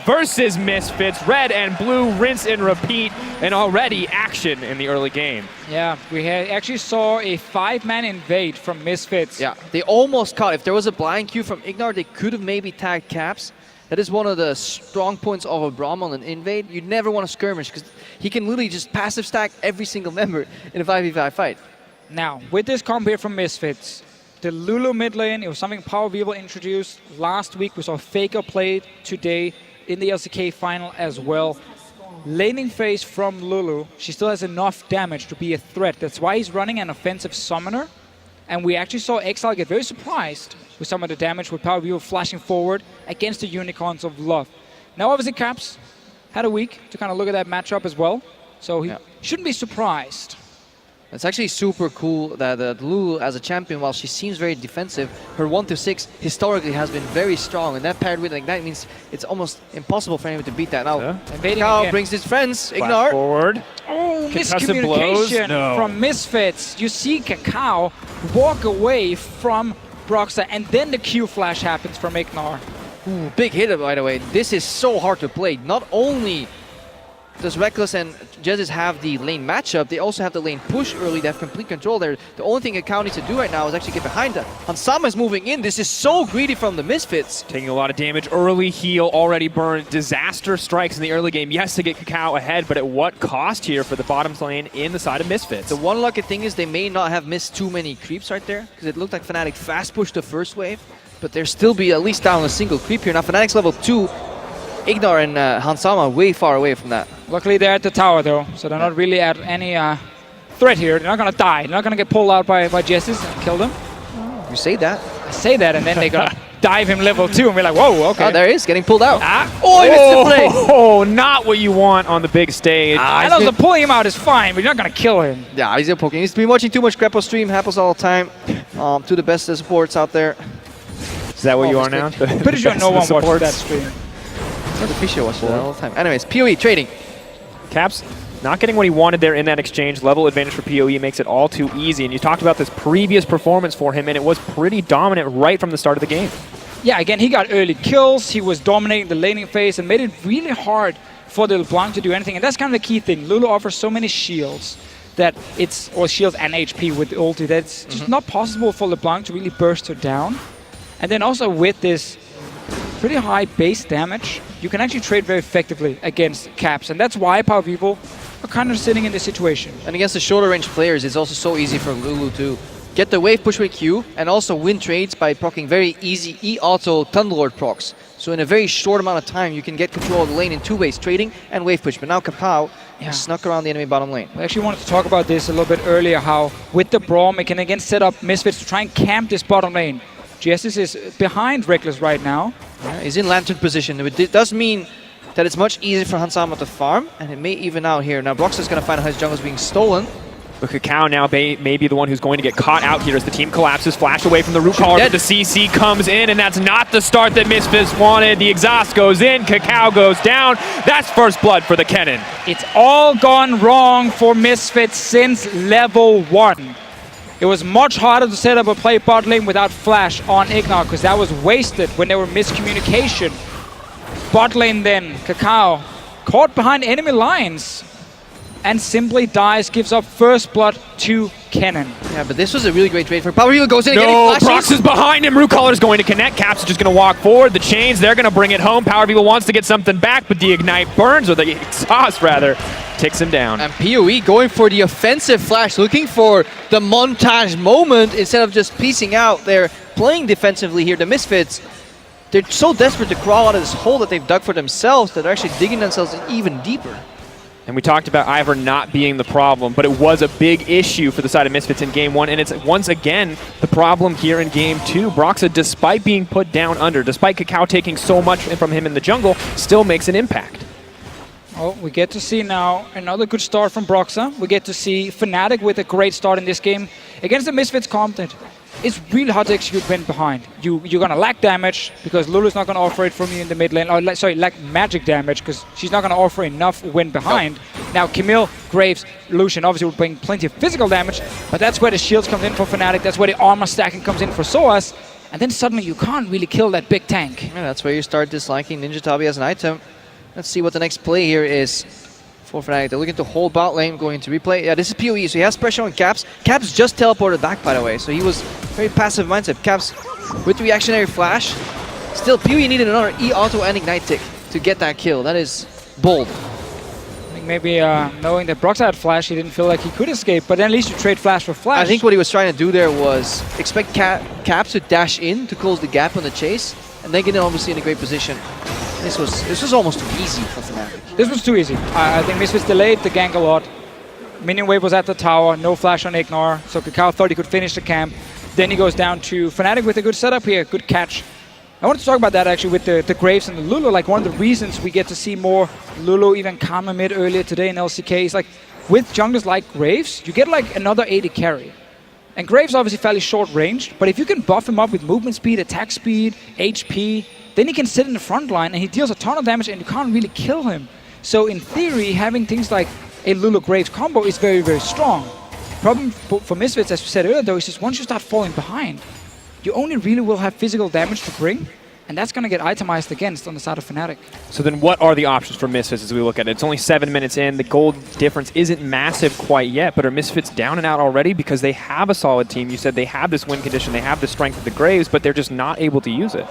Versus Misfits, red and blue, rinse and repeat, and already action in the early game. Yeah, we actually saw a 5-man invade from Misfits. Yeah, they almost caught. If there was a blind queue from Ignar, they could have maybe tagged Caps. That is one of the strong points of a Braum on an invade. You never want to skirmish because he can literally just passive stack every single member in a 5v5 fight. Now, with this comp here from Misfits, the Lulu mid lane, it was something Power Vivo introduced last week. We saw Faker play today in the LCK final as well. Laning phase from Lulu, she still has enough damage to be a threat. That's why he's running an offensive summoner. And we actually saw Exile get very surprised with some of the damage with Power Vivo flashing forward against the Unicorns of Love. Now obviously Caps had a week to kind of look at that matchup as well. So he shouldn't be surprised. It's actually super cool that Lulu, as a champion, while she seems very defensive, her 1-6 historically has been very strong, and that paired with Ignite means it's almost impossible for anyone to beat that. Now, Cal brings his friends, Ignar. Forward. Oh, miscommunication from Misfits. You see Kakao walk away from Broxah, and then the Q flash happens from Ignar. Ooh, big hit, by the way. This is so hard to play. Not only does Reckless and Jezis have the lane matchup, they also have the lane push early. They have complete control there. The only thing Kakao needs to do right now is actually get behind that. Hansama is moving in. This is so greedy from the Misfits. Taking a lot of damage. Early heal already burned. Disaster strikes in the early game. Yes, to get Kakao ahead, but at what cost here for the bottom lane in the side of Misfits? The one lucky thing is they may not have missed too many creeps right there, because it looked like Fnatic fast pushed the first wave, but there still be at least down a single creep here. Now Fnatic's level 2. Ignar and Hansama way far away from that. Luckily they're at the tower though, so they're not really at any threat here. They're not going to die. They're not going to get pulled out by Jessis and kill them. You say that. I say that, and then they got to dive him level 2 and we're like, whoa, okay. Oh, there he is, getting pulled out. Oh, he missed the play. Oh, not what you want on the big stage. And also pulling him out is fine, but you're not going to kill him. Yeah, he's poking. He's been watching too much Grapple stream, happens all the time. To the best of supports out there. Is that what you are now? Pretty sure no one watched that stream. The Fisher watched that all the time. Anyways, PoE trading. Caps not getting what he wanted there in that exchange. Level advantage for PoE makes it all too easy. And you talked about this previous performance for him, and it was pretty dominant right from the start of the game. Yeah, again, he got early kills. He was dominating the laning phase and made it really hard for the LeBlanc to do anything. And that's kind of the key thing. Lulu offers so many shields that it's, or shields and HP with the ulti, that it's just not possible for LeBlanc to really burst her down. And then also with this pretty high base damage, you can actually trade very effectively against Caps, and that's why Power Vivo are kind of sitting in this situation. And against the shorter range players, it's also so easy for Lulu to get the wave push with Q and also win trades by proccing very easy E-auto Thunderlord procs. So in a very short amount of time, you can get control of the lane in 2 ways, trading and wave push. But now Kakao snuck around the enemy bottom lane. We actually wanted to talk about this a little bit earlier, how with the Braum, it can again set up Misfits to try and camp this bottom lane. Jessis is behind Reckless right now. Yeah, he's in Lantern position. It does mean that it's much easier for Hansama to farm, and it may even out here. Now Broxah's going to find out his jungle is being stolen. But Kakao now may be the one who's going to get caught out here as the team collapses. Flash away from the root collar, but the CC comes in, and that's not the start that Misfits wanted. The exhaust goes in, Kakao goes down. That's first blood for the Kennen. It's all gone wrong for Misfits since level 1. It was much harder to set up a play bot lane without flash on Ignar, because that was wasted when there were miscommunication. Bot lane then, Kakao, caught behind enemy lines and simply dies, gives up first blood to Kennen. Yeah, but this was a really great trade for Power Vivo. Goes in no, Prox is behind him. Root Collar is going to connect. Caps is just going to walk forward. The chains, they're going to bring it home. Power Vivo wants to get something back, but the Ignite burns, or the exhaust rather, takes him down. And PoE going for the offensive flash, looking for the montage moment instead of just piecing out. They're playing defensively here. The Misfits, they're so desperate to crawl out of this hole that they've dug for themselves that they're actually digging themselves even deeper. And we talked about Ivor not being the problem, but it was a big issue for the side of Misfits in Game 1, and it's once again the problem here in Game 2. Broxah, despite being put down under, despite Kakao taking so much from him in the jungle, still makes an impact. Oh, we get to see now another good start from Broxah. We get to see Fnatic with a great start in this game against the Misfits comp that it's really hard to execute when behind. You're going to lack damage because Lulu's not going to offer it from you in the mid lane. Or, sorry, lack magic damage because she's not going to offer enough when behind. Now, Camille, Graves, Lucian obviously will bring plenty of physical damage, but that's where the shields comes in for Fnatic. That's where the armor stacking comes in for Soaz. and then suddenly you can't really kill that big tank. Yeah, that's where you start disliking Ninja Tabi as an item. Let's see what the next play here is for Fnatic. They're looking to hold bot lane, going to replay. Yeah, this is PoE, so he has pressure on Caps. Caps just teleported back, by the way, so he was very passive mindset. Caps with reactionary flash. Still, PoE needed another E-auto and Ignite tick to get that kill. That is bold. I think maybe knowing that Brox had flash, he didn't feel like he could escape, but at least you trade flash for flash. I think what he was trying to do there was expect Caps to dash in to close the gap on the chase, and then get in obviously in a great position. This was almost too easy for Fnatic. This was too easy. I think Misfits delayed the gank a lot. Minion wave was at the tower, no flash on Ignore, so Kakao thought he could finish the camp. Then he goes down to Fnatic with a good setup here, good catch. I wanted to talk about that actually with the Graves and the Lulu. Like, one of the reasons we get to see more Lulu, even Karma mid earlier today in LCK is like, with junglers like Graves, you get like another 80 carry. And Graves obviously fairly short ranged, but if you can buff him up with movement speed, attack speed, HP, then he can sit in the front line and he deals a ton of damage and you can't really kill him. So in theory, having things like a Lulu Graves combo is very, very strong. Problem for Misfits, as we said earlier though, is just once you start falling behind, you only really will have physical damage to bring, and that's going to get itemized against on the side of Fnatic. So then what are the options for Misfits as we look at it? It's only 7 minutes in. The gold difference isn't massive quite yet, but are Misfits down and out already because they have a solid team? You said they have this win condition, they have the strength of the Graves, but they're just not able to use it.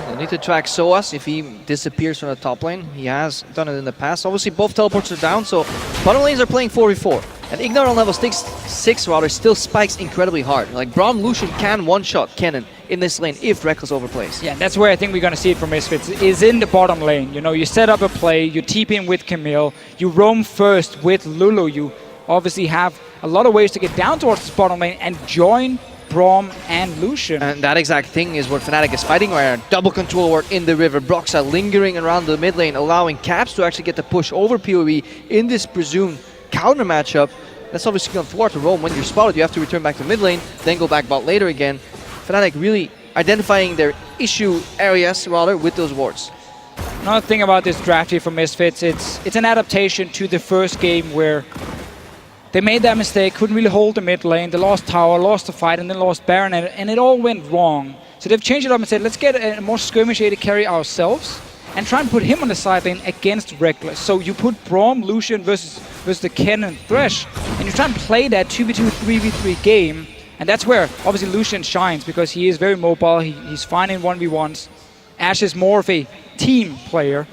They need to track Soas if he disappears from the top lane. He has done it in the past. Obviously, both teleports are down, so bottom lanes are playing 4v4. And Ignore on level 6 rather still spikes incredibly hard. Like, Braum Lucian can one-shot Kennen in this lane if Reckless overplays. Yeah, that's where I think we're going to see it from Misfits, is in the bottom lane. You know, you set up a play, you TP in with Camille, you roam first with Lulu. You obviously have a lot of ways to get down towards this bottom lane and join Braum and Lucian. And that exact thing is what Fnatic is fighting right now. Double control work in the river. Broxa lingering around the mid lane, allowing Caps to actually get the push over PoE in this presumed counter matchup. That's obviously going to thwart the roam. When you're spotted, you have to return back to mid lane, then go back bot later again. Fnatic really identifying their issue areas rather with those wards. Another thing about this draft here for Misfits, it's an adaptation to the first game where they made that mistake, couldn't really hold the mid lane, they lost tower, lost the fight, and then lost Baron, and it all went wrong. So they've changed it up and said, let's get a more skirmishated carry ourselves and try and put him on the side lane against Reckless. So you put Braum, Lucian versus the Kennen Thresh, and you try and play that 2v2, 3v3 game, and that's where obviously Lucian shines because he is very mobile, he's fine in 1v1s. Ashe is more of a team player.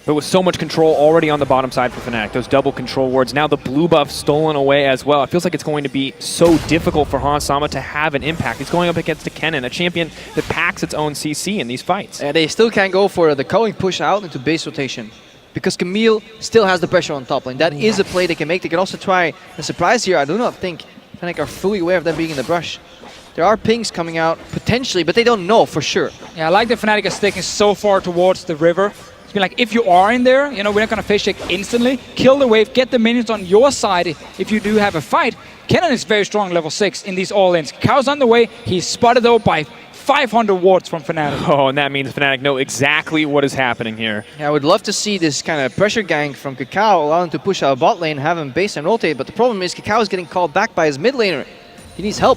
But with so much control already on the bottom side for Fnatic, those double control wards, now the blue buff stolen away as well. It feels like it's going to be so difficult for Han Sama to have an impact. He's going up against a Kennen, a champion that packs its own CC in these fights. And they still can't go for the culling push out into base rotation because Camille still has the pressure on top lane. That is a play they can make. They can also try a surprise here. I do not think Fnatic are fully aware of them being in the brush. There are pings coming out potentially, but they don't know for sure. Yeah, I like that Fnatic is sticking so far towards the river. It's been like, if you are in there, you know, we're not going to face check instantly. Kill the wave, get the minions on your side if you do have a fight. Kennen is very strong level 6 in these all-ins. Kao's on the way. He's spotted though by 500 wards from Fnatic. Oh, and that means Fnatic know exactly what is happening here. Yeah, I would love to see this kind of pressure gank from Kakao, allow him to push out bot lane, have him base and rotate, but the problem is Kakao is getting called back by his mid laner. He needs help.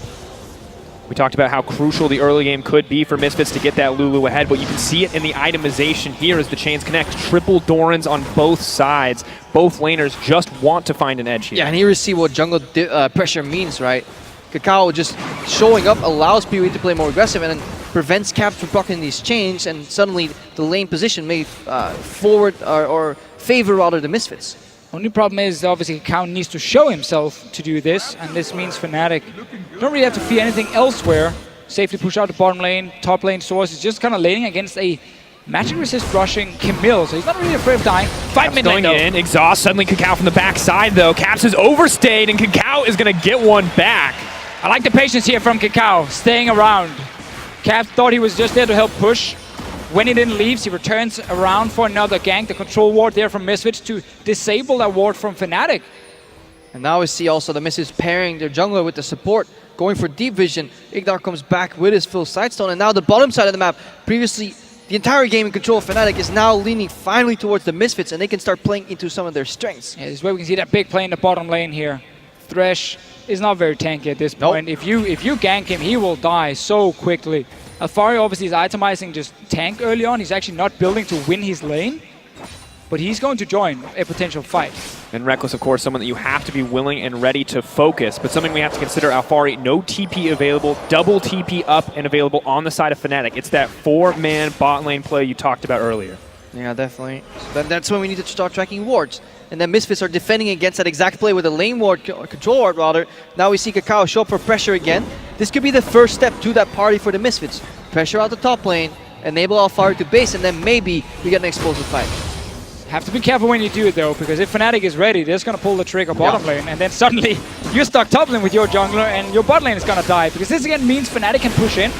We talked about how crucial the early game could be for Misfits to get that Lulu ahead, but you can see it in the itemization here as the chains connect. Triple Dorans on both sides. Both laners just want to find an edge here. Yeah, and here we see what jungle pressure means, right? Kakao just showing up allows PoE to play more aggressive and then prevents Caps from blocking these chains, and suddenly the lane position may forward or favor rather the Misfits. Only problem is, obviously, Kakao needs to show himself to do this, and this means Fnatic don't really have to fear anything elsewhere. Safely push out the bottom lane, top lane Source is just kind of laning against a magic resist rushing Camille, so he's not really afraid of dying. Fight mid lane though. In, exhaust, suddenly Kakao from the backside though. Caps is overstayed, and Kakao is going to get one back. I like the patience here from Kakao, staying around. Caps thought he was just there to help push. When he then leaves, he returns around for another gank. The control ward there from Misfits to disable that ward from Fnatic. And now we see also the Misfits pairing their jungler with the support, going for deep vision. Ignar comes back with his full sightstone, and now the bottom side of the map, previously the entire game in control of Fnatic, is now leaning finally towards the Misfits, and they can start playing into some of their strengths. Yeah, this is where we can see that big play in the bottom lane here. Thresh is not very tanky at this point. If you gank him, he will die so quickly. Alfari obviously is itemizing just tank early on. He's actually not building to win his lane, but he's going to join a potential fight. And Reckless, of course, someone that you have to be willing and ready to focus, but something we have to consider, Alfari, no TP available, double TP up and available on the side of Fnatic. It's that 4-man bot lane play you talked about earlier. Yeah, definitely. So that's when we need to start tracking wards. And then Misfits are defending against that exact play with a lane ward, control ward rather. Now we see Kakao show up for pressure again. This could be the first step to that party for the Misfits. Pressure out the top lane, enable Alfari to base, and then maybe we get an explosive fight. Have to be careful when you do it though, because if Fnatic is ready, they're just going to pull the trigger bottom lane, and then suddenly you're stuck top lane with your jungler, and your bot lane is going to die. Because this again means Fnatic can push in.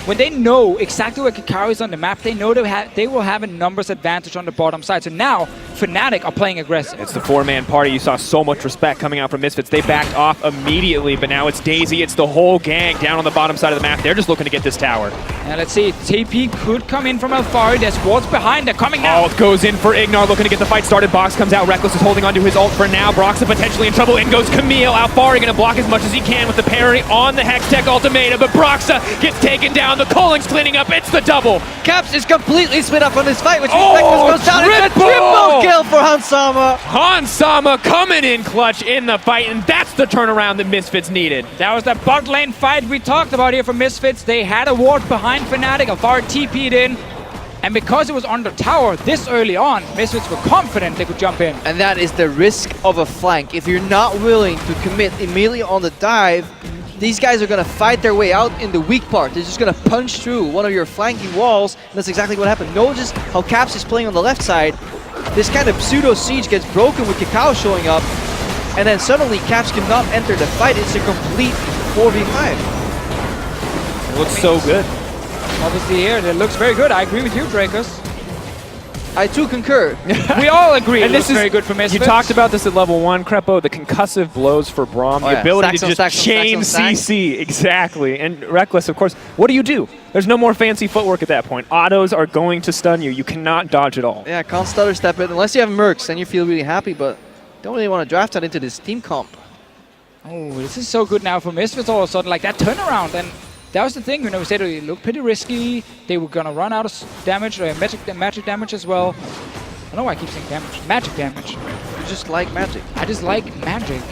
When they know exactly where Kakao is on the map, they know they will have a numbers advantage on the bottom side. So now, Fnatic are playing aggressive. It's the 4-man party. You saw so much respect coming out from Misfits. They backed off immediately, but now it's Daisy. It's the whole gang down on the bottom side of the map. They're just looking to get this tower. And let's see, TP could come in from Alfari. There's wards behind. They're coming now. Ult goes in for Ignar, looking to get the fight started. Box comes out. Reckless is holding onto his ult for now. Broxah potentially in trouble. In goes Camille. Alfari going to block as much as he can with the parry on the Hextech ultimatum, but Broxah gets taken down. The Colling's cleaning up. It's the double. Caps is completely split up on this fight, which means Reckless goes down. It's a triple kill for Hansama. Hansama coming in clutch in the fight, and that's the turnaround that Misfits needed. That was the bot lane fight we talked about here for Misfits. They had a ward behind Fnatic. Alfari TP'd in. And because it was on the tower this early on, Misfits were confident they could jump in. And that is the risk of a flank. If you're not willing to commit immediately on the dive, these guys are going to fight their way out in the weak part. They're just going to punch through one of your flanking walls, and that's exactly what happened. Notice how Caps is playing on the left side. This kind of pseudo-siege gets broken with Kakao showing up, and then suddenly Caps cannot enter the fight. It's a complete 4v5. It looks so good. Obviously here, it looks very good. I agree with you, Dracos. I too concur. We all agree And it this looks is very good for Misfits. You talked about this at level 1, Crepo, the concussive blows for Braum, the ability to just chain CC. Exactly. And Reckless, of course, what do? There's no more fancy footwork at that point. Autos are going to stun you. You cannot dodge at all. Yeah, can't stutter step it. Unless you have Mercs, then you feel really happy, but don't really want to draft that into this team comp. Oh, this is so good now for Misfits all of a sudden. Like that turnaround. And that was the thing, we said it looked pretty risky. They were going to run out of damage, magic damage as well. I don't know why I keep saying damage. Magic damage. You just like magic. I just like magic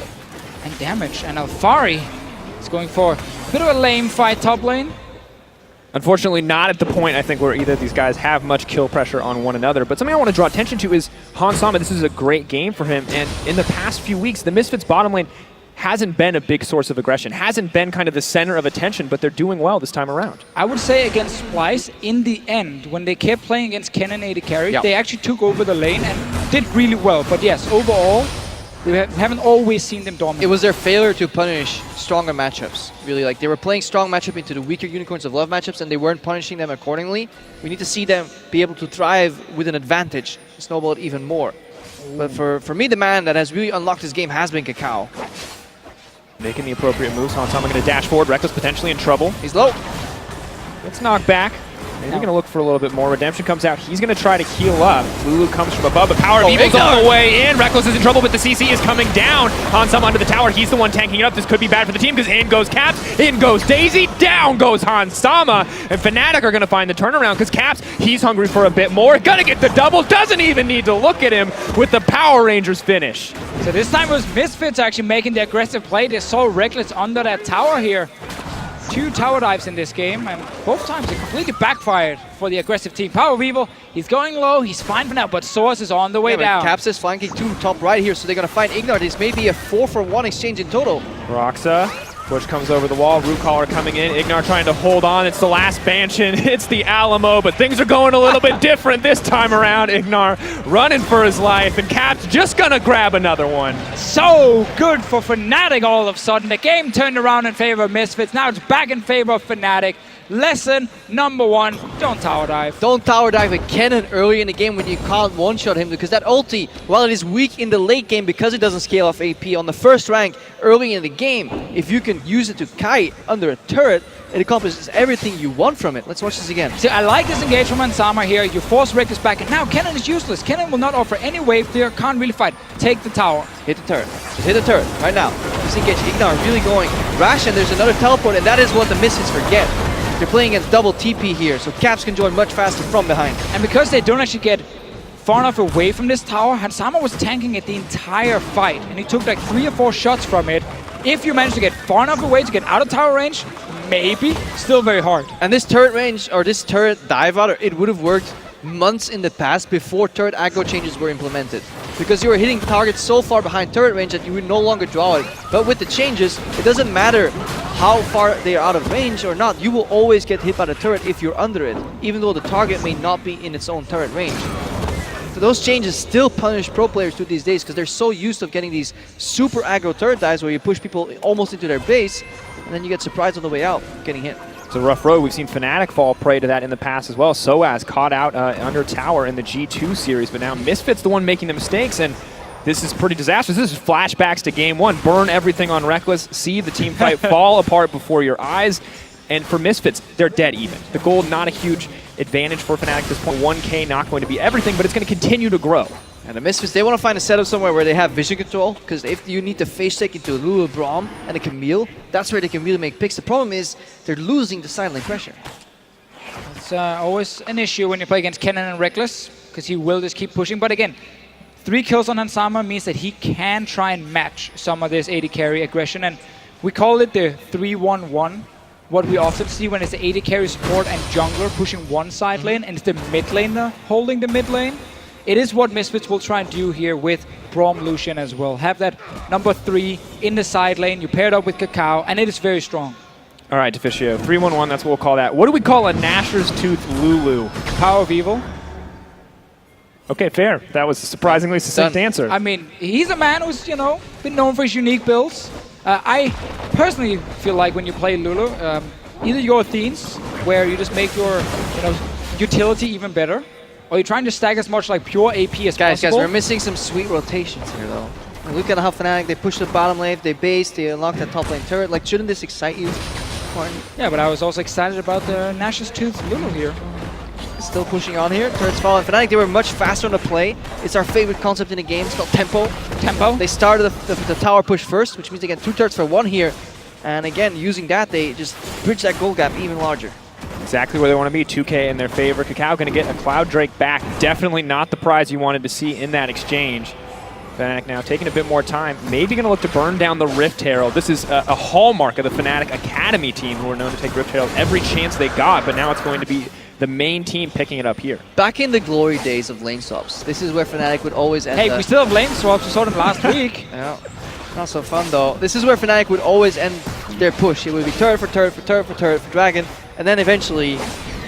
and damage. And Alfari is going for a bit of a lame fight top lane. Unfortunately, not at the point, I think, where either of these guys have much kill pressure on one another. But something I want to draw attention to is Hansama. This is a great game for him. And in the past few weeks, the Misfits bottom lane hasn't been a big source of aggression, hasn't been kind of the center of attention, but they're doing well this time around. I would say against Splice, in the end, when they kept playing against Ken and AD Carry, they actually took over the lane and did really well. But yes, overall, we haven't always seen them dominate. It was their failure to punish stronger matchups. Really, like they were playing strong matchup into the weaker Unicorns of Love matchups, and they weren't punishing them accordingly. We need to see them be able to thrive with an advantage, snowball it even more. But for me, the man that has really unlocked this game has been Kakao. Making the appropriate moves. Hansama going to dash forward. Reckless potentially in trouble. He's low. Let's knock back. Maybe going to look for a little bit more. Redemption comes out. He's going to try to heal up. Lulu comes from above, but Power of Evil's on the way in. Reckless is in trouble, but the CC is coming down. Hansama under the tower. He's the one tanking it up. This could be bad for the team because in goes Caps, in goes Daisy, down goes Hansama. And Fnatic are going to find the turnaround because Caps, he's hungry for a bit more. Gonna get the double. Doesn't even need to look at him with the Power Rangers finish. So this time it was Misfits actually making the aggressive play. They saw Reckless under that tower here. 2 tower dives in this game, and both times it completely backfired for the aggressive team. Power of Evil, he's going low, he's fine for now, but Source is on the way down. Caps is flanking 2 top right here, so they're going to find Ignar. This may be a 4-for-1 exchange in total. Broxah, Bush comes over the wall, Root Caller coming in, Ignar trying to hold on. It's the last Banshin, it's the Alamo, but things are going a little bit different this time around. Ignar running for his life, and Caps just gonna grab another one. So good for Fnatic all of a sudden. The game turned around in favor of Misfits. Now it's back in favor of Fnatic. Lesson number 1, don't tower dive. Don't tower dive a cannon early in the game when you can't one-shot him, because that ulti, while it is weak in the late game because it doesn't scale off AP on the first rank early in the game, if you can use it to kite under a turret, it accomplishes everything you want from it. Let's watch this again. See, I like this engage from Hansama here. You force Reckless back, and now Cannon is useless. Cannon will not offer any wave clear, can't really fight. Take the tower. Hit the turret. Just hit the turret right now. Just engage. Ignar really going rash, and there's another teleport, and that is what the Misfits forget. You're playing against double TP here, so Caps can join much faster from behind. And because they don't actually get far enough away from this tower, Hansama was tanking it the entire fight, and he took like 3 or 4 shots from it. If you manage to get far enough away to get out of tower range, maybe, still very hard. And this turret range, or this turret dive out, it would have worked months in the past before turret aggro changes were implemented. Because you were hitting targets so far behind turret range that you would no longer draw it. But with the changes, it doesn't matter how far they are out of range or not, you will always get hit by the turret if you're under it, even though the target may not be in its own turret range. So those changes still punish pro players to these days because they're so used to getting these super aggro turret dives where you push people almost into their base and then you get surprised on the way out, getting hit. It's a rough road. We've seen Fnatic fall prey to that in the past as well. Soaz caught out under tower in the G2 series, but now Misfits the one making the mistakes, and this is pretty disastrous. This is flashbacks to game 1. Burn everything on Reckless, see the team fight fall apart before your eyes, and for Misfits, they're dead even. The gold, not a huge advantage for Fnatic at this point. 1K not going to be everything, but it's going to continue to grow. And the Misfits, they want to find a setup somewhere where they have vision control, because if you need to face take into a Lulu, Braum, and a Camille, that's where they can really make picks. The problem is they're losing the side lane pressure. It's always an issue when you play against Kennen and Reckless, because he will just keep pushing. But again, 3 kills on Hansama means that he can try and match some of this AD carry aggression, and we call it the 3-1-1. What we often see when it's the AD carry support and jungler pushing one side lane, and it's the mid laner holding the mid lane. It is what Misfits will try and do here with Braum Lucian as well. Have that number 3 in the side lane, you pair it up with Kakao, and it is very strong. All right, Deficio, 3-1-1, that's what we'll call that. What do we call a Gnasher's Tooth Lulu? Power of Evil. Okay, fair. That was a surprisingly succinct answer. I mean, he's a man who's, you know, been known for his unique builds. I personally feel like when you play Lulu, either you go Athenes, where you just make your, you know, utility even better, or you're trying to stack as much like pure AP as Guys, possible. we're missing some sweet rotations here though. Like, look at how Fnatic, they push the bottom lane, they base, they unlock that top lane turret. Like, shouldn't this excite you, Martin? Yeah, but I was also excited about the Gnasher's Tooth Lulu here. Still pushing on here, turrets falling. Fnatic, they were much faster on the play. It's our favorite concept in the game, it's called tempo. Tempo. They started the tower push first, which means they get 2 turrets for 1 here. And again, using that, they just bridge that goal gap even larger. Exactly where they want to be. 2K in their favor. Kakao going to get a Cloud Drake back. Definitely not the prize you wanted to see in that exchange. Fnatic now taking a bit more time. Maybe going to look to burn down the Rift Herald. This is a hallmark of the Fnatic Academy team, who are known to take Rift Herald every chance they got, but now it's going to be the main team picking it up here. Back in the glory days of lane swaps, this is where Fnatic would always end Hey, we still have lane swaps. We saw them last week. Yeah, not so fun though. This is where Fnatic would always end their push. It would be turret for turret for turret for turret for Dragon, and then eventually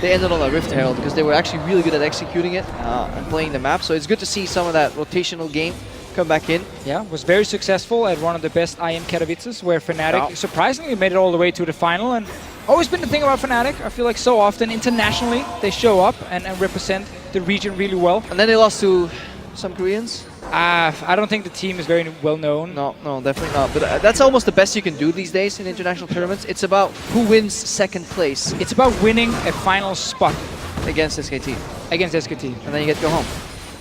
they ended on a Rift Herald because they were actually really good at executing it and playing the map. So it's good to see some of that rotational game come back in. Yeah, was very successful at one of the best IM Katowices, where Fnatic surprisingly made it all the way to the final. And always been the thing about Fnatic, I feel like so often internationally they show up and represent the region really well. And then they lost to some Koreans. I don't think the team is very well known. No, definitely not. But that's almost the best you can do these days in international tournaments. It's about who wins second place. It's about winning a final spot against SKT. Against SKT. And then you get to go home.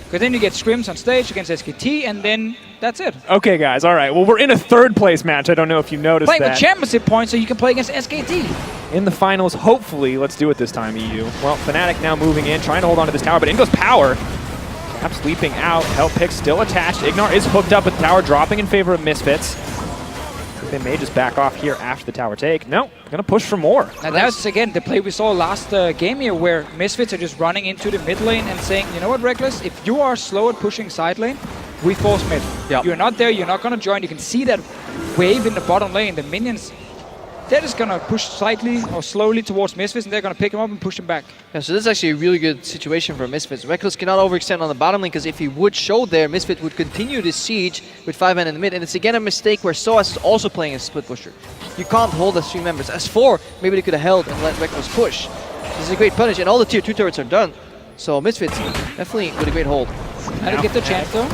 Because then you get scrims on stage against SKT, and then that's it. Okay, guys, all right. Well, we're in a 3rd place match. I don't know if you noticed Playing that. with championship points so you can play against SKT. In the finals, hopefully, let's do it this time, EU. Well, Fnatic now moving in, trying to hold on to this tower, but in goes Power. Perhaps leaping out. Hell Pick still attached. Ignar is hooked up with the tower, dropping in favor of Misfits. They may just back off here after the tower take. No, gonna push for more. And that's, again, the play we saw last game here, where Misfits are just running into the mid lane and saying, you know what, Reckless, if you are slow at pushing side lane, we force mid. Yep. You're not there, you're not gonna join. You can see that wave in the bottom lane. The minions, they're just gonna push slightly or slowly towards Misfits, and they're gonna pick him up and push him back. Yeah, so this is actually a really good situation for Misfits. Reckless cannot overextend on the bottom lane, because if he would show there, Misfits would continue this siege with 5 men in the mid. And it's again a mistake where Soaz is also playing a split pusher. You can't hold as 3 members. As 4, maybe they could have held and let Reckless push. This is a great punish, and all the tier 2 turrets are done. So Misfits definitely with a great hold. How to get the chance though?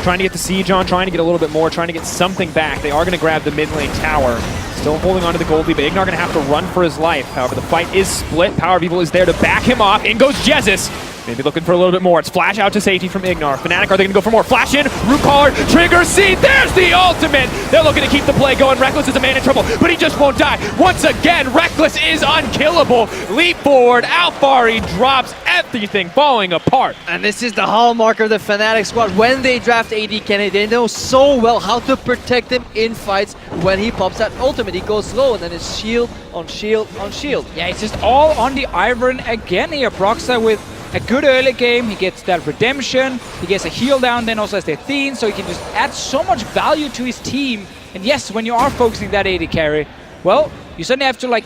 Trying to get the siege on, trying to get a little bit more, trying to get something back. They are going to grab the mid lane tower. Still holding on to the gold lead, but Ignar going to have to run for his life. However, the fight is split. Power of Evil is there to back him off. In goes Jesus. Maybe looking for a little bit more. It's flash out to safety from Ignar. Fnatic, are they going to go for more? Flash in, root caller, trigger seed. There's the ultimate. They're looking to keep the play going. Reckless is a man in trouble, but he just won't die. Once again, Reckless is unkillable. Leap forward, Alphari drops everything, falling apart. And this is the hallmark of the Fnatic squad. When they draft AD Kenny, they know so well how to protect him in fights. When he pops that ultimate, he goes low, and then it's shield on shield on shield. Yeah, it's just all on the Ivern again here. Broxah with a good early game. He gets that redemption, he gets a heal down, then also has the Athene, so he can just add so much value to his team. And yes, when you are focusing that AD carry, well, you suddenly have to like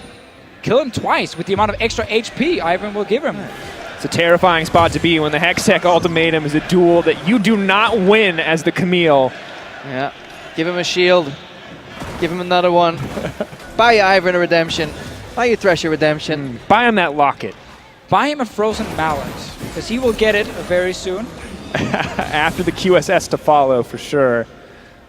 kill him twice with the amount of extra HP Ivern will give him. It's a terrifying spot to be when the Hextech ultimatum is a duel that you do not win as the Camille. Yeah, give him a shield, give him another one. Buy your Ivern a redemption, buy your Thresher redemption. Buy him that locket. Buy him a Frozen Mallet, because he will get it very soon. After the QSS to follow, for sure.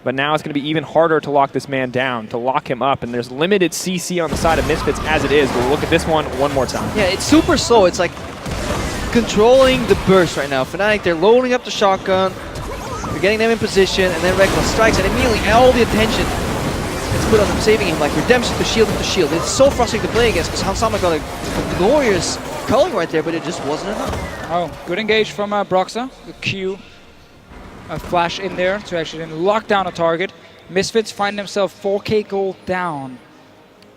But now it's going to be even harder to lock this man down, to lock him up. And there's limited CC on the side of Misfits as it is. But we'll look at this one more time. Yeah, it's super slow. It's like controlling the burst right now. Fnatic, they're loading up the shotgun. They're getting them in position. And then Reckless strikes. And immediately all the attention is put on them, saving him. Like redemption to shield to shield. It's so frustrating to play against because Hansama got a glorious culling right there, but it just wasn't enough. Oh, good engage from Broxah. The Q, a flash in there to actually then lock down a target. Misfits find themselves 4k gold down.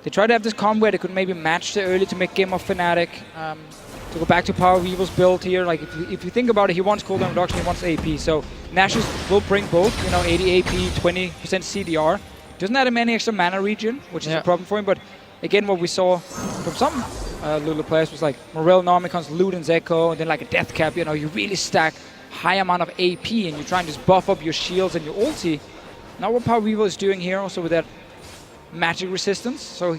They try to have this combo where they could maybe match the early to make game of Fnatic. To go back to Power Weevil's build here, like if you think about it, he wants cooldown reduction, he wants AP. So Nashus will bring both, 80 AP, 20% CDR. Doesn't have any extra mana regen, which is a problem for him, but again, what we saw from some Lulu players was like Morel, Normicons, Luden's Echo, and then like a Death Cap, you really stack high amount of AP and you try and just buff up your shields and your ulti. Now what Power Weevil is doing here also with that magic resistance, so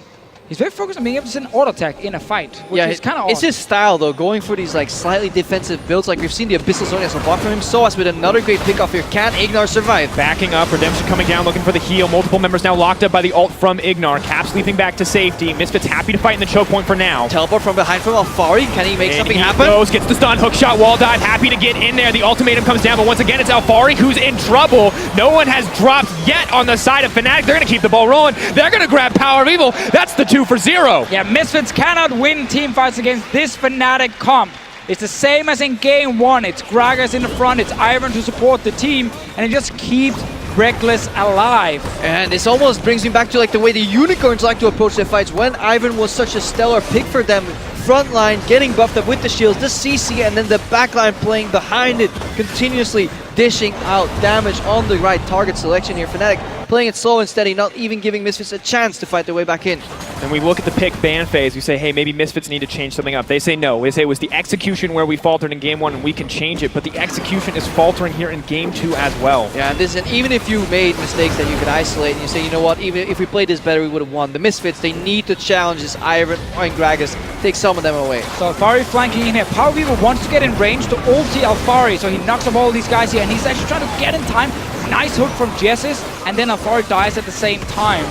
he's very focused on being able to send auto attack in a fight, which is kind of It's his style though, going for these like slightly defensive builds. Like we've seen the Abyssal Zone as a block from him. Soas with another great pickoff here. Can Ignar survive? Backing up, Redemption coming down, looking for the heal. Multiple members now locked up by the ult from Ignar. Caps leaping back to safety. Misfits happy to fight in the choke point for now. Teleport from behind from Alphari. Can he make something happen? Goes, gets the stun, hook shot, wall dive, happy to get in there. The ultimatum comes down, but once again it's Alphari who's in trouble. No one has dropped yet on the side of Fnatic. They're going to keep the ball rolling. They're going to grab Power of Evil. That's the 2 for 0. Yeah, Misfits cannot win team fights against this Fnatic comp. It's the same as in game 1. It's Gragas in the front, it's Ivern to support the team, and it just keeps Reckless alive. And this almost brings me back to like the way the Unicorns like to approach their fights when Ivern was such a stellar pick for them. Front line getting buffed up with the shields, the CC, and then the backline playing behind it, continuously dishing out damage on the right target selection here. Fnatic playing it slow and steady, not even giving Misfits a chance to fight their way back in. And we look at the pick ban phase, we say, hey, maybe Misfits need to change something up. They say no. They say it was the execution where we faltered in game 1 and we can change it, but the execution is faltering here in game 2 as well. Yeah, and even if you made mistakes that you could isolate and you say, you know what, even if we played this better, we would have won. The Misfits, they need to challenge this Ivern and Gragas, take some of them away. So Alphari flanking in here. Power Weevil wants to get in range to ulti Alphari, so he knocks up all these guys here, and he's actually trying to get in time. Nice hook from Jessis, and then Alphari dies at the same time.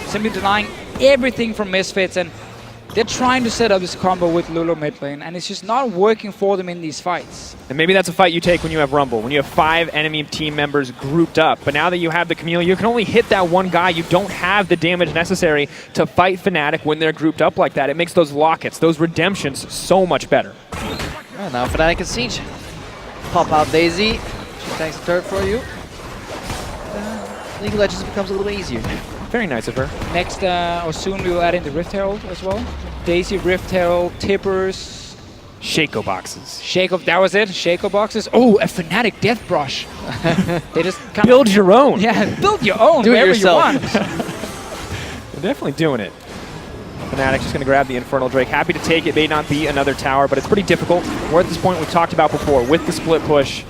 Simply denying everything from Misfits, and they're trying to set up this combo with Lulu mid lane, and it's just not working for them in these fights. And maybe that's a fight you take when you have Rumble, when you have 5 enemy team members grouped up. But now that you have the Camille, you can only hit that one guy. You don't have the damage necessary to fight Fnatic when they're grouped up like that. It makes those lockets, those redemptions, so much better. Yeah, now Fnatic and Siege. Pop out Daisy. She tanks the turret for you. League of Legends becomes a little bit easier. Very nice of her. Next, or soon we will add in the Rift Herald as well. Daisy, Rift Herald, Tippers. Shaco boxes. Shaco, that was it. Shaco boxes. Oh, a Fnatic Death Brush. They just kind build your own. Yeah, build your own. Do it wherever yourself. you want. They're definitely doing it. Fnatic just going to grab the Infernal Drake. Happy to take it. May not be another tower, but it's pretty difficult. We're at this point we've talked about before with the split push.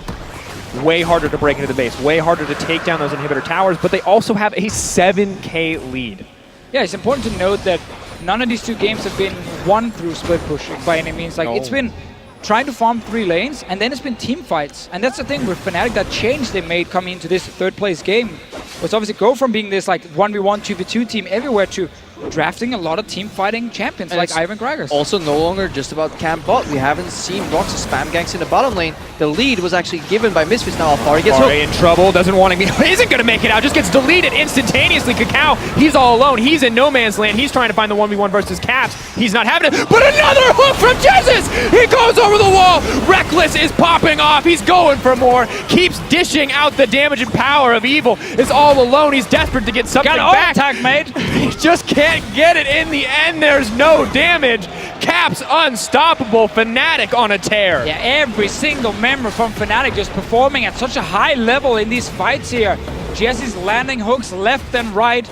Way harder to break into the base, way harder to take down those inhibitor towers, but they also have a 7k lead. Yeah, it's important to note that none of these 2 games have been won through split pushing by any means. Like, it's been trying to farm 3 lanes, and then it's been team fights. And that's the thing with Fnatic, that change they made coming into this 3rd place game was obviously go from being this like 1v1, 2v2 team everywhere to drafting a lot of team fighting champions And like it's Ivan Gregors. Also no longer just about camp bot. We haven't seen Broxah spam ganks in the bottom lane. The lead was actually given by Misfits. Now Alfari gets hooked. in trouble, doesn't want to isn't going to make it out, just gets deleted instantaneously. Kakao, he's all alone. He's in no man's land. He's trying to find the 1v1 versus Caps. He's not having it, but another hook from Jesus! He goes over the wall. Reckless is popping off. He's going for more. Keeps dishing out the damage and power of Evil. Is all alone. He's desperate to get something Got back. attack, mate. He just can't get it in the end. There's no damage. Caps unstoppable. Fnatic on a tear. Yeah, every single member from Fnatic just performing at such a high level in these fights here. Jesse's landing hooks left and right.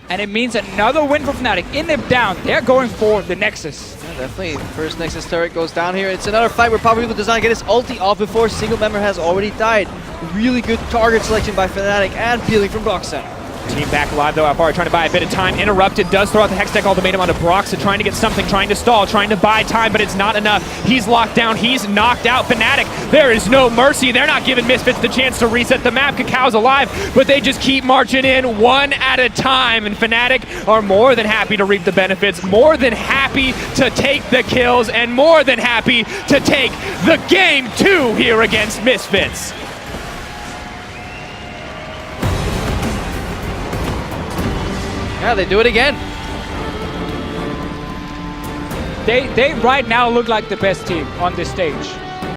And it means another win for Fnatic. In them down, they're going for the Nexus. Yeah, definitely. First Nexus turret goes down here. It's another fight where Powerweevil does not get his ulti off before single member has already died. Really good target selection by Fnatic and peeling from Broxah. Team back alive though. Alfari trying to buy a bit of time. Interrupted. Does throw out the Hextech ultimatum onto Broxah, trying to get something, trying to stall, trying to buy time, but it's not enough. He's locked down. He's knocked out. Fnatic, there is no mercy. They're not giving Misfits the chance to reset the map. Kakao's alive, but they just keep marching in one at a time. And Fnatic are more than happy to reap the benefits, more than happy to take the kills, and more than happy to take the game 2 here against Misfits. Yeah, they do it again. They right now look like the best team on this stage.